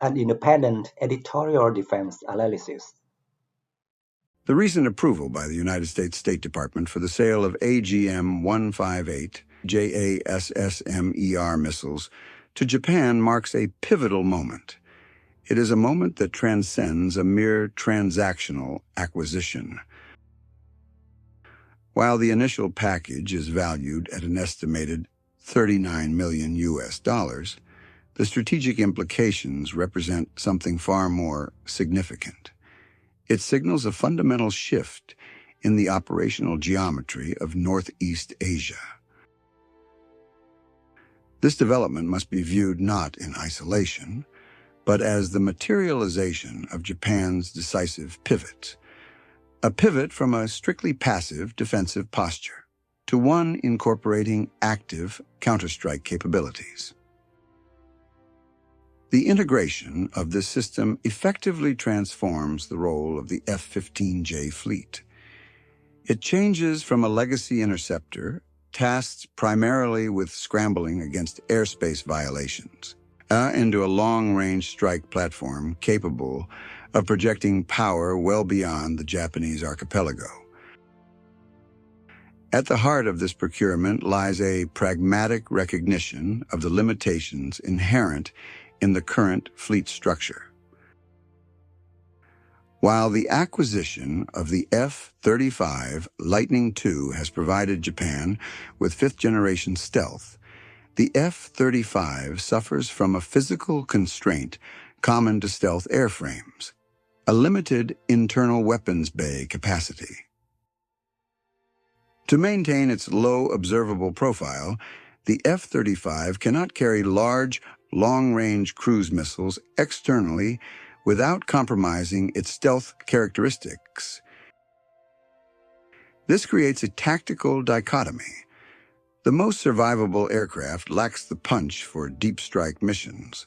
an independent editorial defense analysis. The recent approval by the United States State Department for the sale of AGM-158 JASSM-ER missiles to Japan marks a pivotal moment. It is a moment that transcends a mere transactional acquisition. While the initial package is valued at an estimated $39 million, the strategic implications represent something far more significant. It signals a fundamental shift in the operational geometry of Northeast Asia. This development must be viewed not in isolation, but as the materialization of Japan's decisive pivot. A pivot from a strictly passive defensive posture to one incorporating active counterstrike capabilities. The integration of this system effectively transforms the role of the F-15J fleet. It changes from a legacy interceptor tasked primarily with scrambling against airspace violations into a long-range strike platform capable of projecting power well beyond the Japanese archipelago. At the heart of this procurement lies a pragmatic recognition of the limitations inherent in the current fleet structure. While the acquisition of the F-35 Lightning II has provided Japan with fifth-generation stealth, the F-35 suffers from a physical constraint common to stealth airframes, a limited internal weapons bay capacity. To maintain its low observable profile, the F-35 cannot carry large, long-range cruise missiles externally without compromising its stealth characteristics. This creates a tactical dichotomy. The most survivable aircraft lacks the punch for deep strike missions,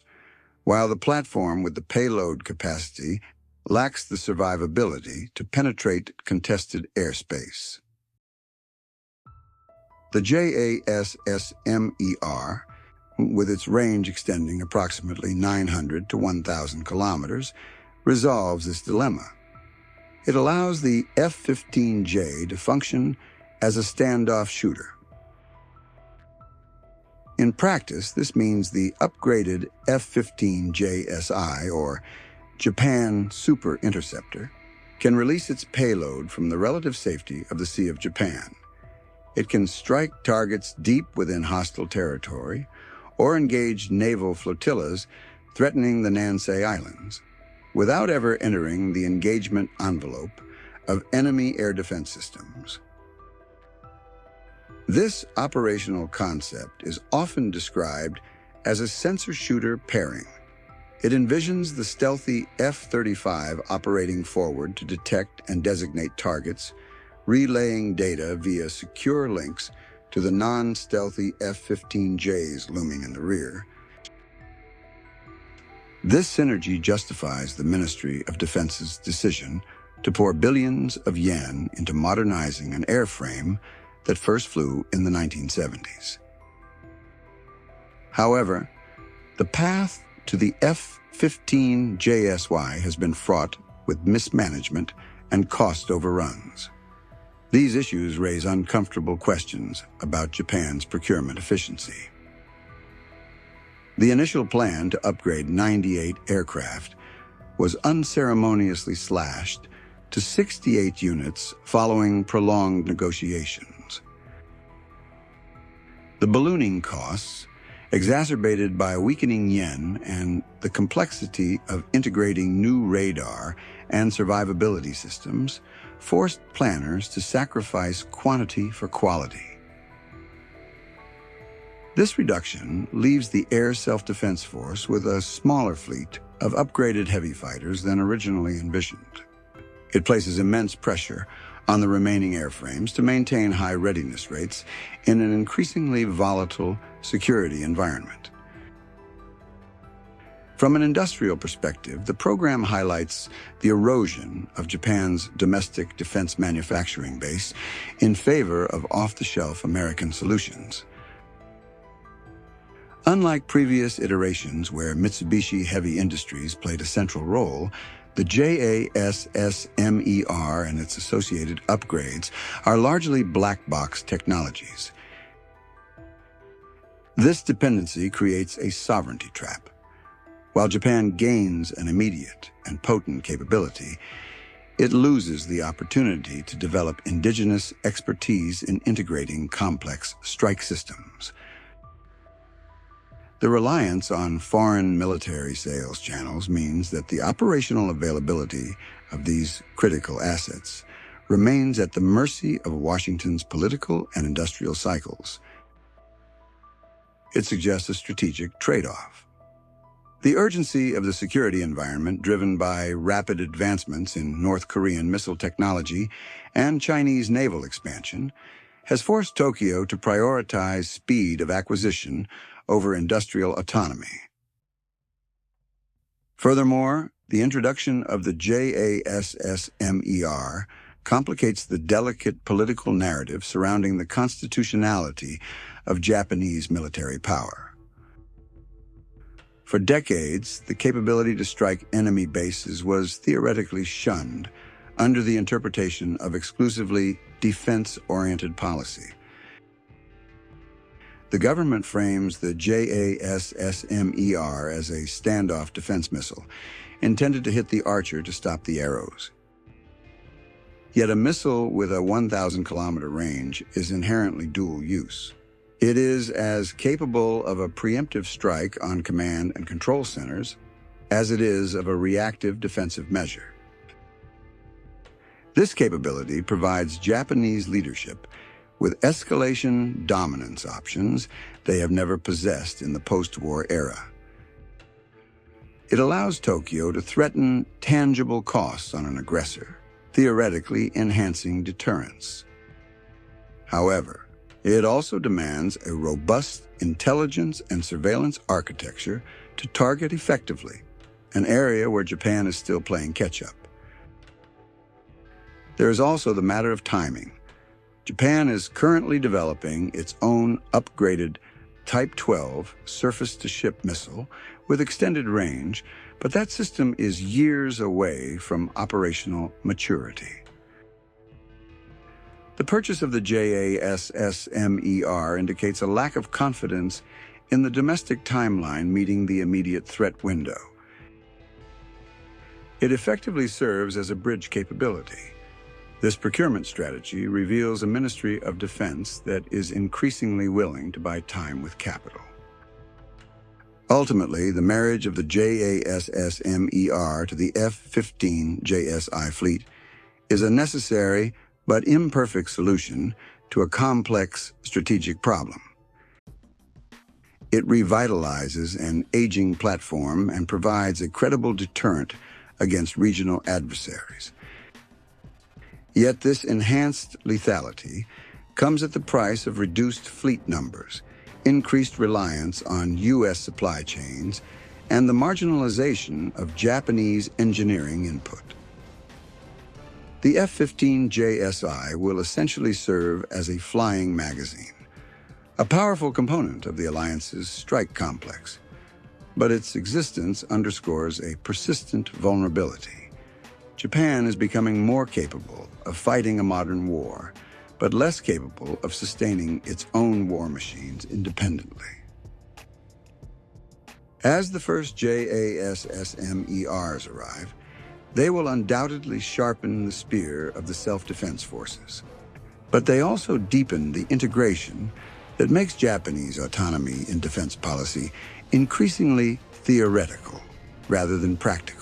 while the platform with the payload capacity lacks the survivability to penetrate contested airspace. The JASSM-ER, with its range extending approximately 900 to 1,000 kilometers, resolves this dilemma. It allows the F-15J to function as a standoff shooter. In practice, this means the upgraded F-15JSI, or Japan Super Interceptor, can release its payload from the relative safety of the Sea of Japan. It can strike targets deep within hostile territory or engage naval flotillas threatening the Nansei Islands without ever entering the engagement envelope of enemy air defense systems. This operational concept is often described as a sensor-shooter pairing. It envisions the stealthy F-35 operating forward to detect and designate targets, relaying data via secure links to the non-stealthy F-15Js looming in the rear. This synergy justifies the Ministry of Defense's decision to pour billions of yen into modernizing an airframe that first flew in the 1970s. However, the path to the F-15JSI has been fraught with mismanagement and cost overruns. These issues raise uncomfortable questions about Japan's procurement efficiency. The initial plan to upgrade 98 aircraft was unceremoniously slashed to 68 units following prolonged negotiations. The ballooning costs, exacerbated by a weakening yen and the complexity of integrating new radar and survivability systems, forced planners to sacrifice quantity for quality. This reduction leaves the Air Self-Defense Force with a smaller fleet of upgraded heavy fighters than originally envisioned. It places immense pressure on the remaining airframes to maintain high readiness rates in an increasingly volatile security environment. From an industrial perspective, the program highlights the erosion of Japan's domestic defense manufacturing base in favor of off-the-shelf American solutions. Unlike previous iterations where Mitsubishi Heavy Industries played a central role, the JASSM-ER and its associated upgrades are largely black box technologies. This dependency creates a sovereignty trap. While Japan gains an immediate and potent capability, it loses the opportunity to develop indigenous expertise in integrating complex strike systems. The reliance on foreign military sales channels means that the operational availability of these critical assets remains at the mercy of Washington's political and industrial cycles. It suggests a strategic trade-off. The urgency of the security environment, driven by rapid advancements in North Korean missile technology and Chinese naval expansion, has forced Tokyo to prioritize speed of acquisition over industrial autonomy. Furthermore, the introduction of the JASSM-ER complicates the delicate political narrative surrounding the constitutionality of Japanese military power. For decades, the capability to strike enemy bases was theoretically shunned under the interpretation of exclusively defense-oriented policy. The government frames the JASSM-ER as a standoff defense missile, intended to hit the archer to stop the arrows. Yet a missile with a 1,000-kilometer range is inherently dual use. It is as capable of a preemptive strike on command and control centers as it is of a reactive defensive measure. This capability provides Japanese leadership with escalation dominance options they have never possessed in the post-war era. It allows Tokyo to threaten tangible costs on an aggressor, theoretically enhancing deterrence. However, it also demands a robust intelligence and surveillance architecture to target effectively, an area where Japan is still playing catch-up. There is also the matter of timing. Japan is currently developing its own upgraded Type 12 surface-to-ship missile with extended range, but that system is years away from operational maturity. The purchase of the JASSM-ER indicates a lack of confidence in the domestic timeline meeting the immediate threat window. It effectively serves as a bridge capability. This procurement strategy reveals a Ministry of Defense that is increasingly willing to buy time with capital. Ultimately, the marriage of the JASSM-ER to the F-15JSI fleet is a necessary but imperfect solution to a complex strategic problem. It revitalizes an aging platform and provides a credible deterrent against regional adversaries. Yet this enhanced lethality comes at the price of reduced fleet numbers, increased reliance on U.S. supply chains, and the marginalization of Japanese engineering input. The F-15JSI will essentially serve as a flying magazine, a powerful component of the alliance's strike complex, but its existence underscores a persistent vulnerability. Japan is becoming more capable of fighting a modern war, but less capable of sustaining its own war machines independently. As the first JASSM-ERs arrive, they will undoubtedly sharpen the spear of the self-defense forces. But they also deepen the integration that makes Japanese autonomy in defense policy increasingly theoretical rather than practical.